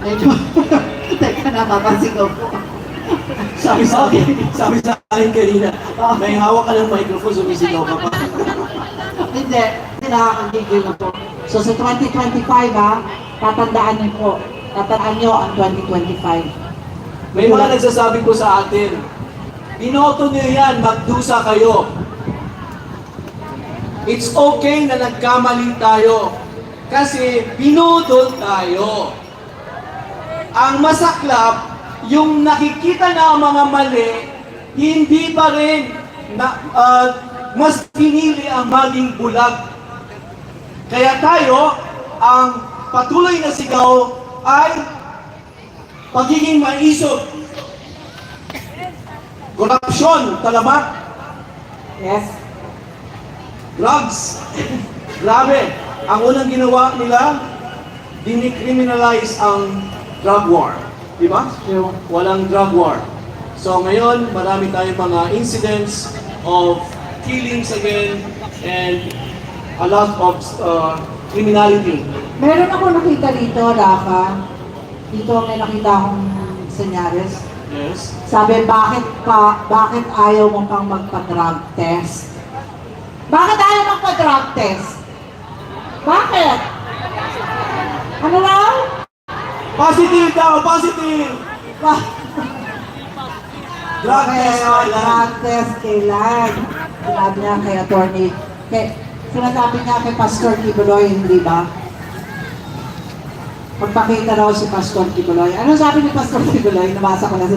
Medyo, teka, nakakasigaw po. Sabi sa akin kanina, may hawak ka ng microphone, sumisigaw ka pa. Hindi nakakagigil na po. So sa 2025 tatandaan niyo po. Tatandaan niyo ang 2025. May mga nagsasabi ko sa atin, binoto niyo yan, magdusa kayo. It's okay na nagkamali tayo. Kasi binudol tayo. Ang masaklap, yung nakikita na ang mga mali, hindi pa rin mas pinili ang maging bulag. Kaya tayo, ang patuloy na sigaw ay pagiging maisog. Korupsyon, talamak. Yes. Drugs. Grabe. Ang unang ginawa nila, dinicriminalize ang drug war. Di ba? Yung Walang drug war. So ngayon, marami tayong mga incidents of killings again and a lot of criminality. meron ako nakita dito, Rafa. Dito may nakita akong senyales. Yes. Sabi, bakit ayaw mo pang magpa-drug test? Bakit ayaw magpa-drug test? Bakit? Ano raw? Positive daw! Positive! Drug test kailan? Drug test kailan? Sinabi niya kay attorney. Sinasabi niya kay Pastor Kibuloy, hindi ba? Pagpakita raw si Pastor Kibuloy. Ano sabi ni Pastor Kibuloy? Nabasa ko na